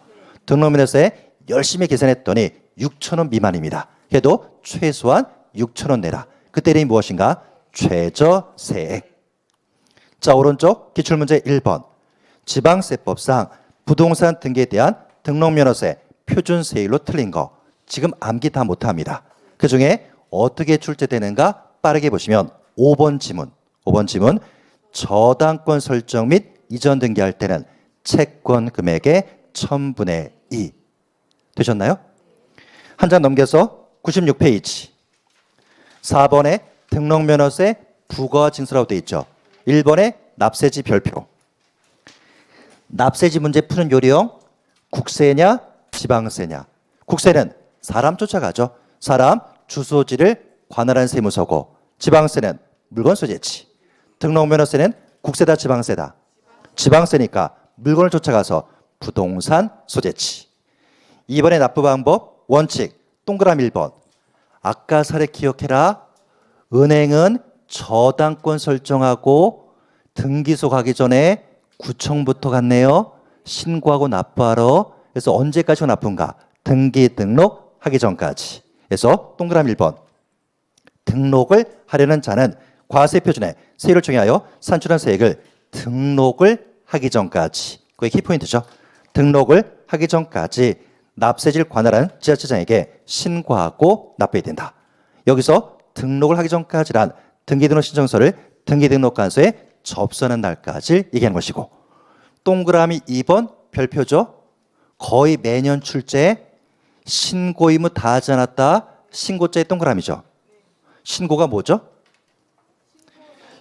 등록면허세 열심히 계산했더니 6,000원 미만입니다. 해도 최소한 6,000원 내라. 그때 이름이 무엇인가? 최저세액. 자, 오른쪽 기출문제 1번. 지방세법상 부동산 등기에 대한 등록면허세 표준세율로 틀린 거. 지금 암기 다 못합니다. 그중에 어떻게 출제되는가 빠르게 보시면 5번 지문. 5번 지문. 저당권 설정 및 이전 등기할 때는 채권 금액의 1000분의 2. 되셨나요? 한 장 넘겨서 96페이지. 4번에 등록면허세 부과징수라고 되어 있죠. 1번에 납세지 별표. 납세지 문제 푸는 요령. 국세냐 지방세냐. 국세는 사람 쫓아가죠. 사람 주소지를 관할한 세무서고, 지방세는 물건 소재지. 등록면허세는 국세다 지방세다. 지방세니까 물건을 쫓아가서 부동산 소재지. 2번의 납부 방법 원칙 동그라미 1번. 아까 사례 기억해라. 은행은 저당권 설정하고 등기소 가기 전에 구청부터 갔네요. 신고하고 납부하러. 그래서 언제까지 납부인가? 등기 등록하기 전까지. 그래서 동그라미 1번. 등록을 하려는 자는 과세 표준에 세율을 정하여 산출한 세액을 등록을 하기 전까지. 그게 키포인트죠. 등록을 하기 전까지 납세지를 관할한 지자체장에게 신고하고 납부해야 된다. 여기서 등록을 하기 전까지란 등기등록 신청서를 등기등록관서에 접수하는 날까지 얘기하는 것이고, 동그라미 2번 별표죠. 거의 매년 출제. 신고 의무 다 하지 않았다. 신고자의 동그라미죠. 신고가 뭐죠?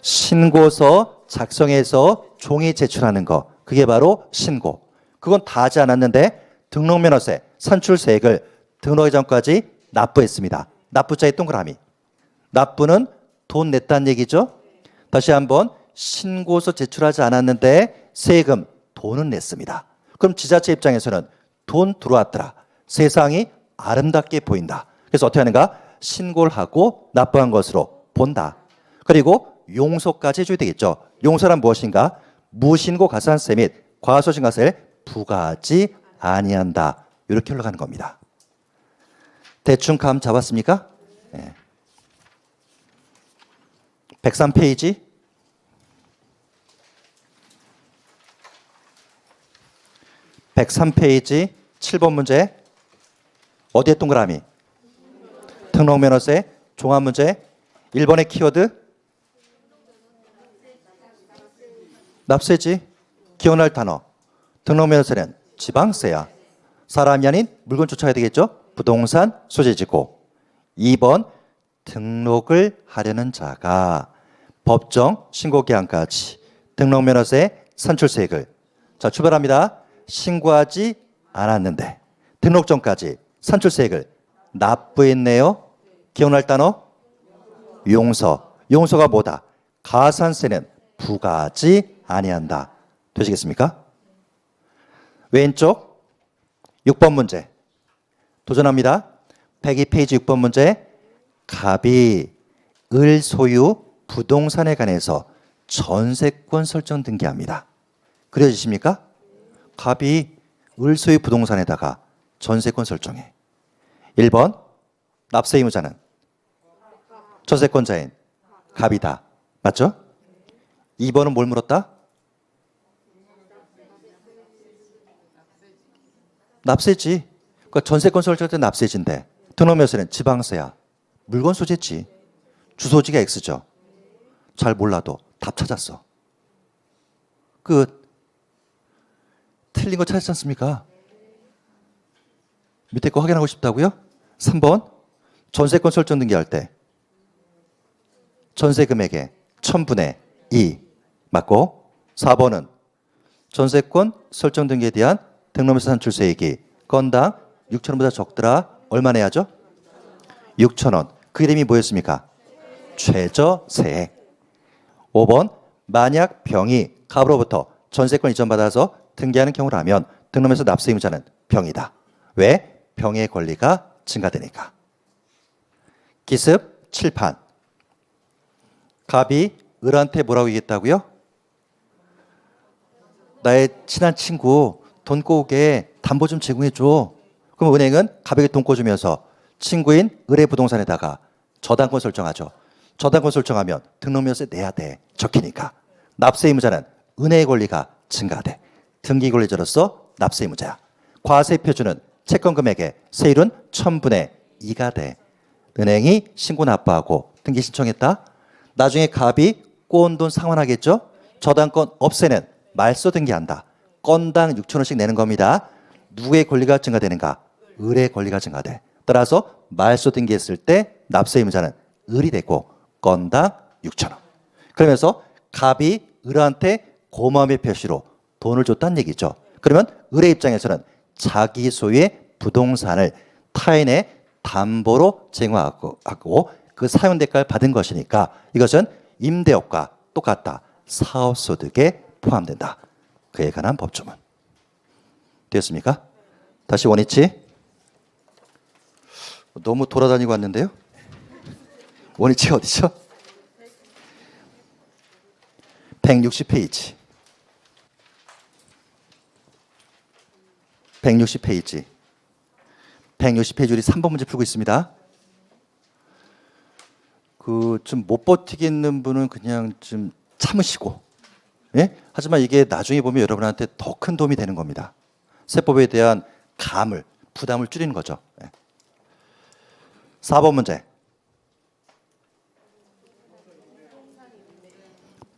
신고서 작성해서 종이 제출하는 거. 그게 바로 신고. 그건 다 하지 않았는데 등록면허세 산출세액을 등록하기 전까지 납부했습니다. 납부자의 동그라미. 납부는 돈 냈다는 얘기죠. 다시 한번 신고서 제출하지 않았는데 세금 돈은 냈습니다. 그럼 지자체 입장에서는 돈 들어왔더라. 세상이 아름답게 보인다. 그래서 어떻게 하는가? 신고를 하고 납부한 것으로 본다. 그리고 용서까지 해줘야 되겠죠. 용서란 무엇인가? 무신고 가산세 및 과소신가세를 부과하지 아니한다. 이렇게 흘러가는 겁니다. 대충 감 잡았습니까? 네. 103페이지. 103페이지 7번 문제. 어디에 동그라미? 등록면허세 종합문제. 1번의 키워드 납세지. 기억날 단어. 등록면허세는 지방세야. 사람이 아닌 물건 쫓아야 되겠죠. 부동산 소재지고. 2번 등록을 하려는 자가 법정 신고기한까지 등록면허세 산출세액을. 자, 출발합니다. 신고하지 않았는데 등록 전까지 산출세액을 납부했네요. 기억날 단어? 용서. 용서가 뭐다? 가산세는 부과하지 아니한다. 되시겠습니까? 왼쪽 6번 문제 도전합니다. 102페이지 6번 문제. 갑이 을 소유 부동산에 관해서 전세권 설정 등기합니다. 그려지십니까? 갑이 을 소유 부동산에다가 전세권 설정해. 1번 납세 의무자는 전세권자인 갑이다. 맞죠? 2번은 뭘 물었다? 납세지. 그러니까 전세권 설정할 때 납세지인데 등록면허세는 지방세야. 물건 소재지. 주소지가 X죠. 잘 몰라도 답 찾았어. 끝. 틀린 거 찾았지 않습니까? 밑에 거 확인하고 싶다고요? 3번 전세권 설정 등기할 때 전세 금액의 1000분의 2 맞고, 4번은 전세권 설정 등기에 대한 등록면세 산출세액이 건당 6,000원보다 적더라. 얼마 내야죠? 6,000원. 그 이름이 뭐였습니까? 최저세액. 5번 만약 병이 갑으로부터 전세권 이전받아서 등기하는 경우라면 등록면세 납세 의무자는 병이다. 왜? 병의 권리가 증가되니까. 기습 칠판. 갑이 을한테 뭐라고 얘기했다고요? 나의 친한 친구 돈 꼬우게 담보 좀 제공해줘. 그럼 은행은 갑에게 돈 꿔주면서 친구인 을의 부동산에다가 저당권 설정하죠. 저당권 설정하면 등록면세 내야 돼. 적히니까. 납세 의무자는 은행의 권리가 증가돼. 등기 권리자로서 납세 의무자야. 과세 표준은 채권 금액의 세율은 1000분의 2가 돼. 은행이 신고 납부하고 등기 신청했다. 나중에 갑이 꼬은 돈 상환하겠죠. 저당권 없애는 말소 등기한다. 건당 6,000원씩 내는 겁니다. 누구의 권리가 증가되는가? 을의 권리가 증가돼. 따라서 말소 등기했을 때 납세 의무자는 을이 되고 건당 6,000원. 그러면서 갑이 을한테 고마움의 표시로 돈을 줬다는 얘기죠. 그러면 을의 입장에서는 자기 소유의 부동산을 타인의 담보로 제공하고 그 사용 대가를 받은 것이니까 이것은 임대업과 똑같다. 사업소득에 포함된다. 그에 관한 법조문. 되었습니까? 다시 원위치. 너무 돌아다니고 왔는데요. 원위치가 어디죠? 160페이지. 160페이지. 160페이지 우리 3번 문제 풀고 있습니다. 그 좀 못 버티겠는 분은 그냥 좀 참으시고, 예? 하지만 이게 나중에 보면 여러분한테 더 큰 도움이 되는 겁니다. 세법에 대한 감을, 부담을 줄이는 거죠. 예. 4번 문제.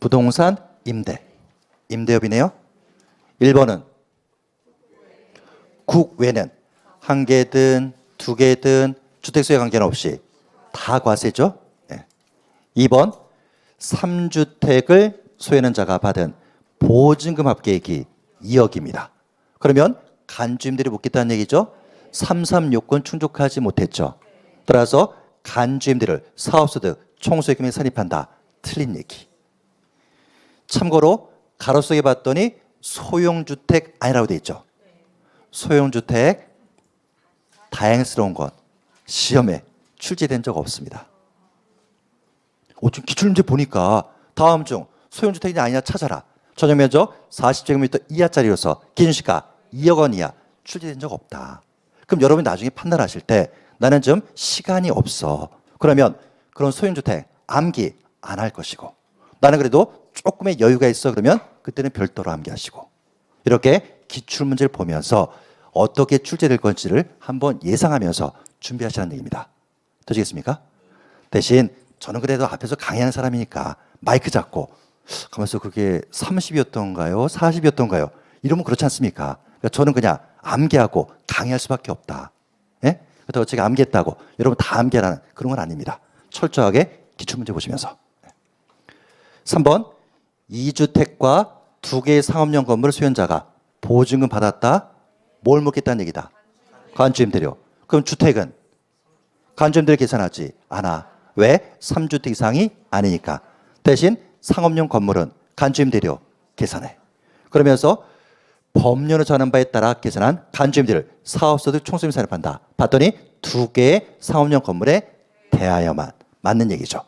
부동산 임대. 임대업이네요. 1번은 국외는 한 개든 두 개든 주택수에 관계는 없이 다 과세죠. 네. 2번 3주택을 소유하는 자가 받은 보증금 합계액이 2억입니다. 그러면 간주임들이 묻겠다는 얘기죠. 3.3 요건 충족하지 못했죠. 따라서 간주임들을 사업소득 총수익금에 산입한다. 틀린 얘기. 참고로 가로 속에 봤더니 소형주택 아니라고 돼 있죠. 소형주택 다행스러운 것 시험에 출제된 적 없습니다. 좀 기출문제 보니까 다음 중 소형주택이냐 아니냐 찾아라. 전용면적 40제곱미터 이하짜리로서 기준시가 2억 원 이하 출제된 적 없다. 그럼 여러분이 나중에 판단하실 때 나는 좀 시간이 없어. 그러면 그런 소형주택 암기 안 할 것이고 나는 그래도 조금의 여유가 있어. 그러면 그때는 별도로 암기하시고 이렇게 기출문제를 보면서 어떻게 출제될 건지를 한번 예상하면서 준비하시라는 얘기입니다. 되시겠습니까? 대신 저는 그래도 앞에서 강의하는 사람이니까 마이크 잡고 가면서 그게 30이었던가요? 40이었던가요? 이러면 그렇지 않습니까? 그러니까 저는 그냥 암기하고 강의할 수밖에 없다. 예? 그렇다고 제가 암기했다고 여러분 다 암기하라는 그런 건 아닙니다. 철저하게 기출문제 보시면서. 3번 2주택과 2개의 상업용 건물을 수연자가 보증금 받았다. 뭘 묻겠다는 얘기다. 간주임대료. 그럼 주택은 간주임대료 계산하지 않아. 왜? 3주택 이상이 아니니까. 대신 상업용 건물은 간주임대료 계산해. 그러면서 법률을 정하는 바에 따라 계산한 간주임대를 사업소득 총수임 산입한다. 봤더니 2개의 상업용 건물에 대하여만 맞는 얘기죠.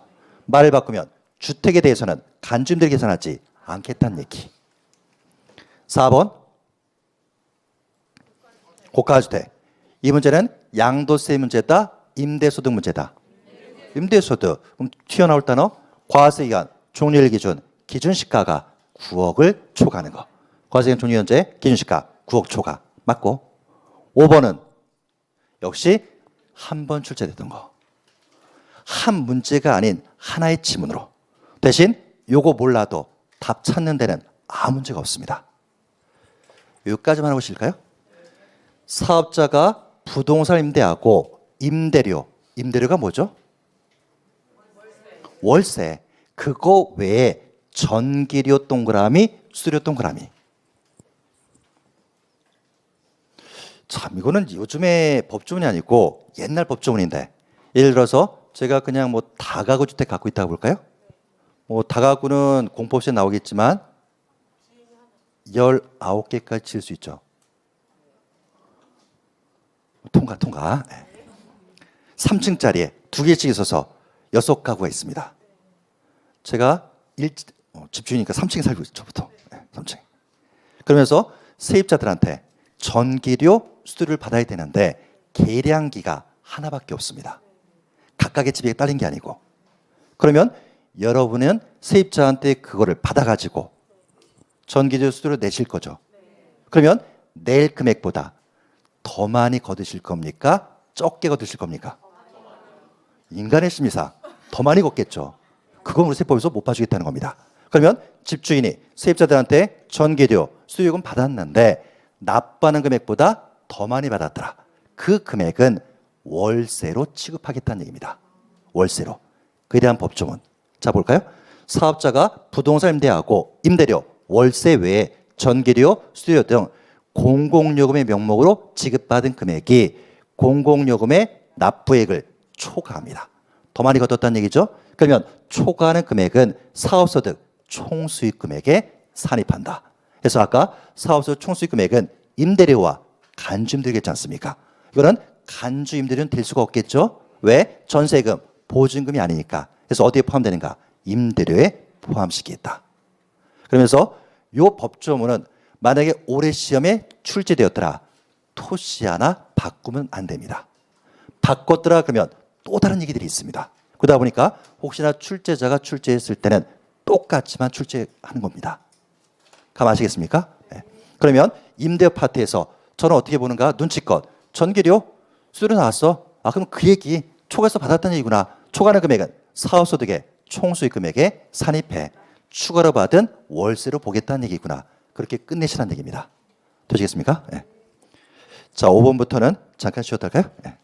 말을 바꾸면 주택에 대해서는 간주임대를 계산하지 않겠다는 얘기. 4번 고가주택. 이 문제는 양도세 문제다. 임대소득 문제다. 임대소득. 그럼 튀어나올 단어 과세기간 종료일 기준 기준시가가 9억을 초과하는 거. 과세기간 종료 현재 기준시가 9억 초과. 맞고 5번은 역시 한 번 출제됐던 거. 한 문제가 아닌 하나의 지문으로. 대신 요거 몰라도 답 찾는 데는 아무 문제가 없습니다. 여기까지만 하고 실까요? 사업자가 부동산 임대하고 임대료. 임대료가 뭐죠? 월세. 그거 외에 전기료 동그라미, 수수료 동그라미. 참 이거는 요즘의 법조문이 아니고 옛날 법조문인데, 예를 들어서 제가 그냥 뭐 다가구 주택 갖고 있다고 볼까요? 뭐 다가구는 공법시에 나오겠지만 19개까지 지을 수 있죠. 통과. 3층짜리에 2개씩 있어서 6가구가 있습니다. 제가 집주인이니까 3층에 살고 있죠, 보통. 3층. 그러면서 세입자들한테 전기료, 수도료를 받아야 되는데 계량기가 하나밖에 없습니다. 각각의 집에 딸린 게 아니고. 그러면 여러분은 세입자한테 그거를 받아가지고 전기료, 수도료 내실 거죠. 그러면 낼 금액보다 더 많이 거두실 겁니까? 적게 거두실 겁니까? 인간의 심리상 더 많이 걷겠죠. 그건 우리 세법에서 못 봐주겠다는 겁니다. 그러면 집주인이 세입자들한테 전기료, 수요금 받았는데 납부하는 금액보다 더 많이 받았더라. 그 금액은 월세로 취급하겠다는 얘기입니다. 월세로. 그에 대한 법조문. 자, 볼까요? 사업자가 부동산 임대하고 임대료, 월세 외에 전기료, 수도료 등 공공요금의 명목으로 지급받은 금액이 공공요금의 납부액을 초과합니다. 더 많이 걷었다는 얘기죠. 그러면 초과하는 금액은 사업소득 총수익 금액에 산입한다. 그래서 아까 사업소 총수익 금액은 임대료와 간주임대료겠지 않습니까? 이거는 간주임대료는 될 수가 없겠죠. 왜? 전세금, 보증금이 아니니까. 그래서 어디에 포함되는가? 임대료에 포함시키겠다. 그러면서 이 법조문은 만약에 올해 시험에 출제되었더라, 토시 하나 바꾸면 안 됩니다. 바꿨더라 그러면 또 다른 얘기들이 있습니다. 그러다 보니까 혹시나 출제자가 출제했을 때는 똑같지만 출제하는 겁니다. 감 아시겠습니까? 네. 그러면 임대료 파트에서 저는 어떻게 보는가? 눈치껏 전기료, 수수료 나왔어. 아, 그럼 그 얘기 초과해서 받았다는 얘기구나. 초과하는 금액은 사업소득의 총수익 금액에 산입해 추가로 받은 월세로 보겠다는 얘기구나. 그렇게 끝내시라는 얘기입니다. 되시겠습니까? 네. 자, 5번부터는 잠깐 쉬었다 할까요? 네.